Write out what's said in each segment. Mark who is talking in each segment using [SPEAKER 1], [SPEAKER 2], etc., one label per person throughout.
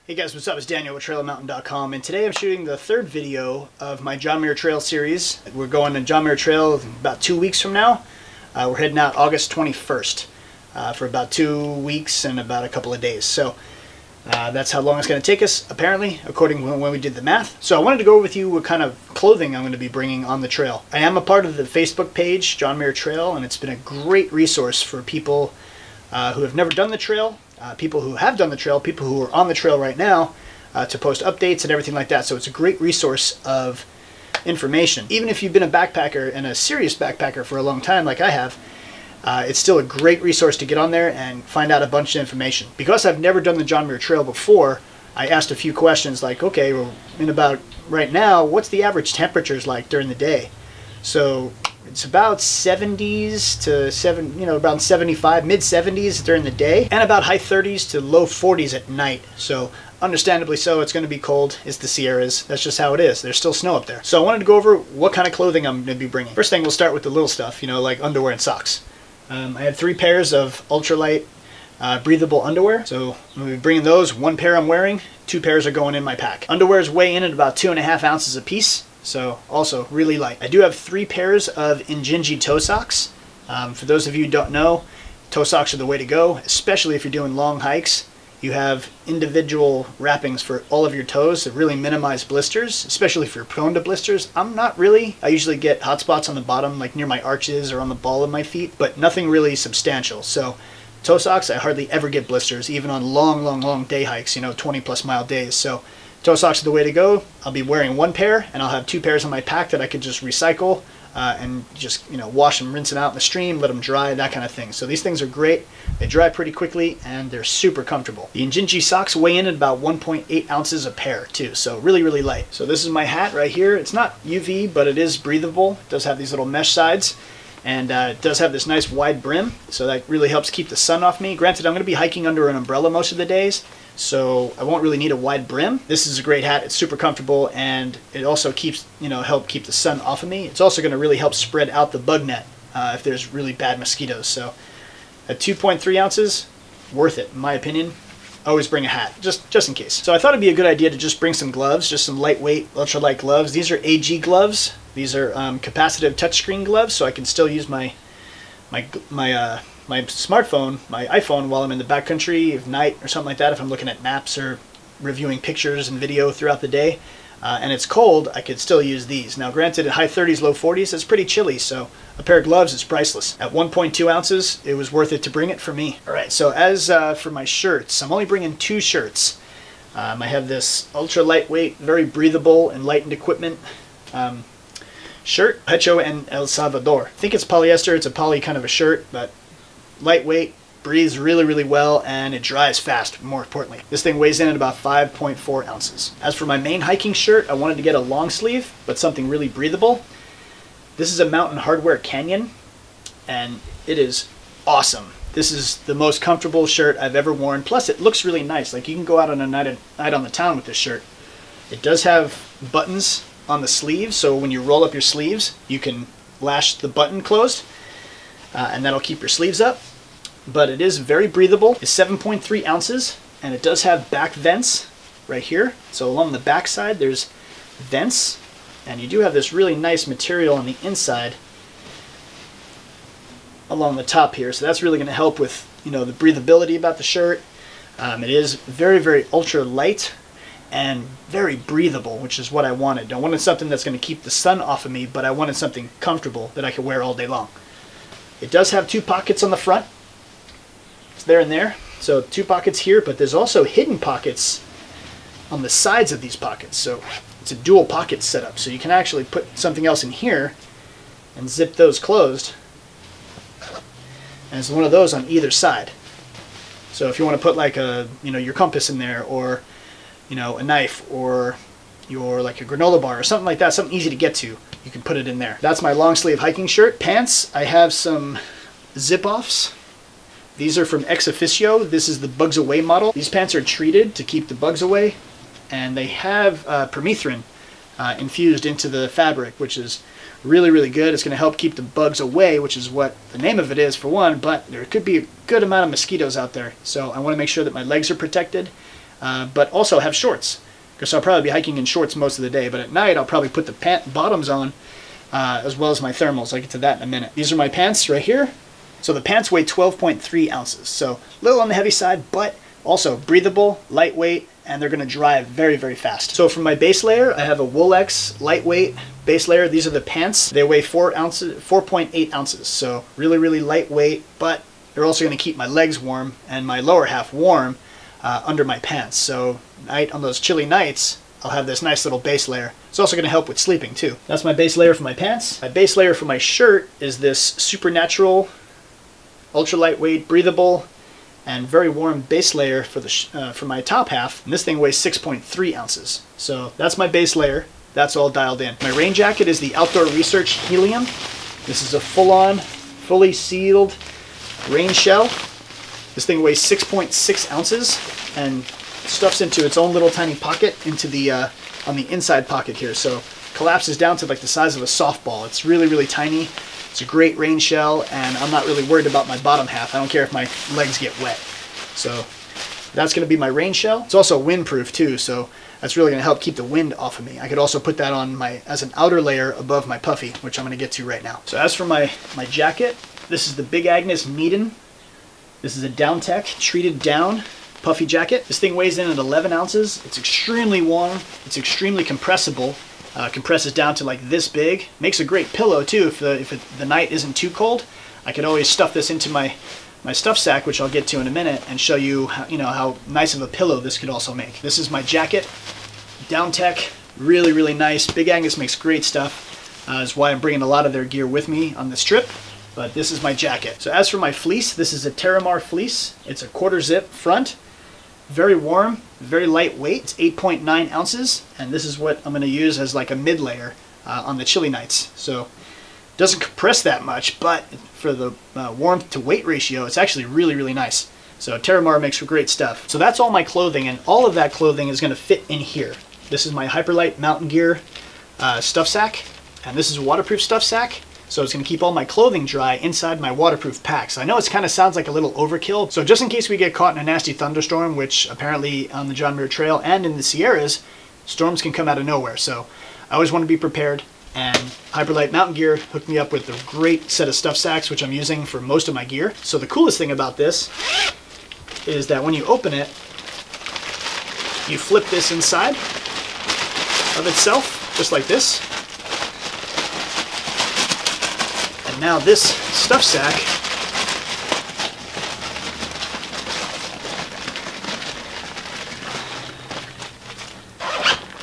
[SPEAKER 1] Hey guys, what's up? It's Daniel with TrailMountain.com, and today I'm shooting the third video of my John Muir Trail series. We're going to John Muir Trail about 2 weeks from now. We're heading out August 21st for about 2 weeks and about a couple of days. So that's how long it's going to take us, apparently, according to when we did the math. So I wanted to go over with you what kind of clothing I'm going to be bringing on the trail. I am a part of the Facebook page, John Muir Trail, and it's been a great resource for people who have never done the trail, people who have done the trail, people who are on the trail right now, to post updates and everything like that. So it's a great resource of information. Even if you've been a backpacker and a serious backpacker for a long time like I have, it's still a great resource to get on there and find out a bunch of information. Because I've never done the John Muir Trail before, I asked a few questions like, okay, well, in about right now, what's the average temperatures like during the day? So it's about 70s to around 75, mid 70s during the day, and about high 30s to low 40s at night. So understandably so, it's going to be cold. It's the Sierras. That's just how it is. There's still snow up there. So I wanted to go over what kind of clothing I'm going to be bringing. First thing, we'll start with the little stuff, like underwear and socks. I have 3 pairs of ultralight breathable underwear. So I'm going to be bringing those. 1 pair I'm wearing, 2 pairs are going in my pack. Underwears weigh in at about 2.5 ounces a piece. So also really light. I do have 3 pairs of Injinji toe socks. For those of you who don't know, toe socks are the way to go, especially if you're doing long hikes. You have individual wrappings for all of your toes to really minimize blisters, especially if you're prone to blisters. I'm not really. I usually get hot spots on the bottom, like near my arches or on the ball of my feet, but nothing really substantial. So toe socks, I hardly ever get blisters, even on long day hikes, 20+ mile days. So toe socks are the way to go. I'll be wearing 1 pair, and I'll have 2 pairs in my pack that I could just recycle and just wash them, rinse them out in the stream, let them dry, that kind of thing. So these things are great. They dry pretty quickly, and they're super comfortable. The Injinji socks weigh in at about 1.8 ounces a pair too, so really light. So this is my hat right here. It's not UV, but it is breathable. It does have these little mesh sides, and it does have this nice wide brim, so that really helps keep the sun off me. Granted, I'm going to be hiking under an umbrella most of the days, so I won't really need a wide brim. This is a great hat. It's super comfortable, and it also keeps, help keep the sun off of me. It's also going to really help spread out the bug net if there's really bad mosquitoes. So at 2.3 ounces, worth it in my opinion. Always bring a hat, just in case. So I thought it'd be a good idea to just bring some gloves, just some lightweight, ultralight gloves. These are AG gloves. These are capacitive touchscreen gloves, so I can still use my smartphone, my iPhone, while I'm in the backcountry at night or something like that, if I'm looking at maps or reviewing pictures and video throughout the day, and it's cold, I could still use these. Now granted, at high 30s, low 40s, it's pretty chilly, so a pair of gloves is priceless. At 1.2 ounces, it was worth it to bring it for me. Alright, so as for my shirts, I'm only bringing 2 shirts. I have this ultra lightweight, very breathable, enlightened equipment shirt, Pecho and El Salvador. I think it's polyester, it's a poly kind of a shirt, but lightweight, breathes really well, and it dries fast, more importantly. This thing weighs in at about 5.4 ounces. As for my main hiking shirt, I wanted to get a long sleeve, but something really breathable. This is a Mountain Hardwear Canyon, and it is awesome. This is the most comfortable shirt I've ever worn, plus it looks really nice. Like, you can go out on a night on the town with this shirt. It does have buttons on the sleeves, so when you roll up your sleeves, you can lash the button closed, and that'll keep your sleeves up. But it is very breathable. It's 7.3 ounces, and it does have back vents right here. So along the back side, there's vents, and you do have this really nice material on the inside along the top here. So that's really going to help with, the breathability about the shirt. It is very ultra light and very breathable, which is what I wanted. I wanted something that's going to keep the sun off of me, but I wanted something comfortable that I could wear all day long. It does have 2 pockets on the front. It's there and there. So 2 pockets here, but there's also hidden pockets on the sides of these pockets. So it's a dual pocket setup. So you can actually put something else in here and zip those closed. And there's one of those on either side. So if you want to put like your compass in there, or a knife, or like a granola bar or something like that, something easy to get to, you can put it in there. That's my long sleeve hiking shirt. Pants, I have some zip offs. These are from Ex Officio. This is the Bugs Away model. These pants are treated to keep the bugs away, and they have permethrin infused into the fabric, which is really good. It's going to help keep the bugs away, which is what the name of it is for one, but there could be a good amount of mosquitoes out there. So I want to make sure that my legs are protected. but also have shorts, because I'll probably be hiking in shorts most of the day, but at night I'll probably put the pant bottoms on as well as my thermals. I'll get to that in a minute. These are my pants right here. So the pants weigh 12.3 ounces, so a little on the heavy side, but also breathable, lightweight, and they're going to dry very, very fast. So for my base layer, I have a Wool-X lightweight base layer. These are the pants. They weigh 4.8 ounces, so really, really lightweight, but they're also going to keep my legs warm and my lower half warm under my pants. So on those chilly nights, I'll have this nice little base layer. It's also going to help with sleeping too. That's my base layer for my pants. My base layer for my shirt is this Supernatural, ultra lightweight, breathable, and very warm base layer for my top half. And this thing weighs 6.3 ounces. So that's my base layer. That's all dialed in. My rain jacket is the Outdoor Research Helium. This is a full-on, fully sealed rain shell. This thing weighs 6.6 ounces and stuffs into its own little tiny pocket into the on the inside pocket here. So collapses down to like the size of a softball. It's really, really tiny. It's a great rain shell, and I'm not really worried about my bottom half. I don't care if my legs get wet. So that's going to be my rain shell. It's also windproof too, so that's really going to help keep the wind off of me. I could also put that on as an outer layer above my puffy, which I'm going to get to right now. So as for my jacket, this is the Big Agnes Meaden. This is a Downtech treated down puffy jacket. This thing weighs in at 11 ounces. It's extremely warm. It's extremely compressible. Compresses down to like this big. Makes a great pillow too if the night isn't too cold. I could always stuff this into my stuff sack, which I'll get to in a minute, and show you how nice of a pillow this could also make. This is my jacket. Downtech, really, really nice. Big Agnes makes great stuff. That's why I'm bringing a lot of their gear with me on this trip. But this is my jacket. So as for my fleece, this is a Terramar fleece. It's a quarter zip front. Very warm, very lightweight. It's 8.9 ounces, and this is what I'm going to use as like a mid layer on the chilly nights. So it doesn't compress that much, but for the warmth to weight ratio, it's actually really, really nice. So Terramar makes for great stuff. So that's all my clothing, and all of that clothing is going to fit in here. This is my Hyperlight Mountain Gear stuff sack, and this is a waterproof stuff sack. So it's going to keep all my clothing dry inside my waterproof packs. I know it kind of sounds like a little overkill. So just in case we get caught in a nasty thunderstorm, which apparently on the John Muir Trail and in the Sierras, storms can come out of nowhere. So I always want to be prepared. And Hyperlight Mountain Gear hooked me up with a great set of stuff sacks, which I'm using for most of my gear. So the coolest thing about this is that when you open it, you flip this inside of itself, just like this. Now this stuff sack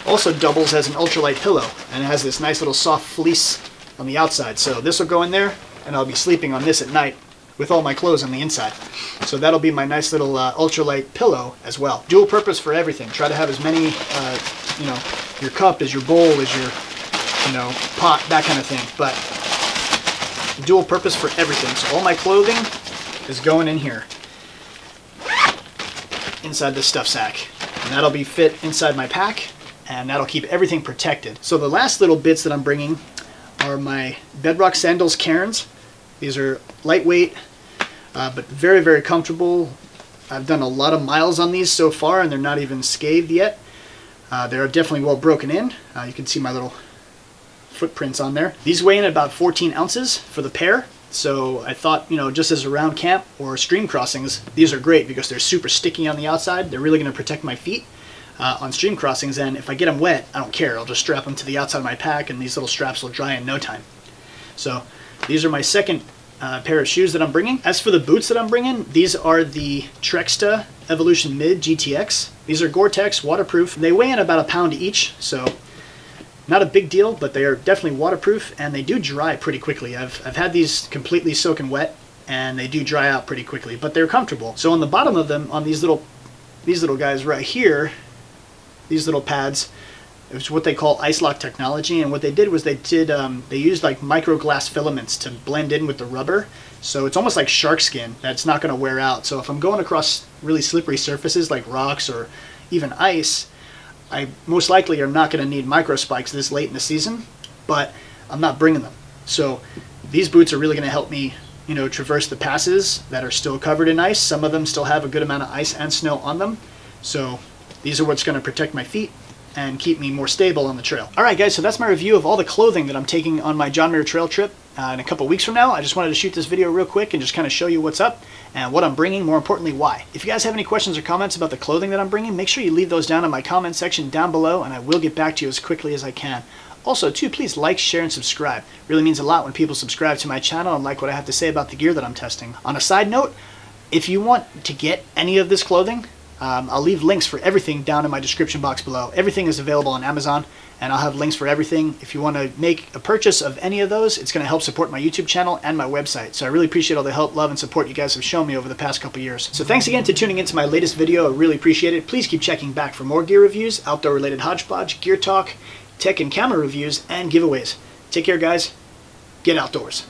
[SPEAKER 1] also doubles as an ultralight pillow, and it has this nice little soft fleece on the outside. So this will go in there, and I'll be sleeping on this at night with all my clothes on the inside. So that'll be my nice little ultralight pillow as well. Dual purpose for everything. Try to have as many, your cup as your bowl as your, pot, that kind of thing. But dual purpose for everything. So all my clothing is going in here inside this stuff sack, and that'll be fit inside my pack, and that'll keep everything protected. So the last little bits that I'm bringing are my Bedrock Sandals Cairns. These are lightweight but very, very comfortable. I've done a lot of miles on these so far, and they're not even scathed yet. They're definitely well broken in. You can see my little footprints on there. These weigh in at about 14 ounces for the pair. So I thought, just as around camp or stream crossings, these are great because they're super sticky on the outside. They're really going to protect my feet on stream crossings, and if I get them wet, I don't care. I'll just strap them to the outside of my pack, and these little straps will dry in no time. So these are my second pair of shoes that I'm bringing. As for the boots that I'm bringing, these are the Trexta Evolution Mid GTX. These are Gore-Tex, waterproof. They weigh in about a pound each, so not a big deal, but they are definitely waterproof, and they do dry pretty quickly. I've had these completely soaking wet, and they do dry out pretty quickly, but they're comfortable. So on the bottom of them, on these little guys right here, these little pads, it's what they call ice lock technology, and what they did was they used like micro glass filaments to blend in with the rubber, so it's almost like shark skin that's not going to wear out. So if I'm going across really slippery surfaces like rocks or even ice, I most likely are not going to need micro spikes this late in the season, but I'm not bringing them. So these boots are really going to help me, traverse the passes that are still covered in ice. Some of them still have a good amount of ice and snow on them. So These are what's going to protect my feet and keep me more stable on the trail. Alright guys, so that's my review of all the clothing that I'm taking on my John Muir Trail trip in a couple weeks from now. I just wanted to shoot this video real quick and just kind of show you what's up and what I'm bringing, more importantly why. If you guys have any questions or comments about the clothing that I'm bringing, make sure you leave those down in my comment section down below and I will get back to you as quickly as I can. Also too, please like, share, and subscribe. It really means a lot when people subscribe to my channel and like what I have to say about the gear that I'm testing. On a side note, if you want to get any of this clothing, I'll leave links for everything down in my description box below. Everything is available on Amazon, and I'll have links for everything. If you want to make a purchase of any of those, it's going to help support my YouTube channel and my website. So I really appreciate all the help, love, and support you guys have shown me over the past couple years. So thanks again for tuning into my latest video. I really appreciate it. Please keep checking back for more gear reviews, outdoor-related hodgepodge, gear talk, tech and camera reviews, and giveaways. Take care, guys. Get outdoors.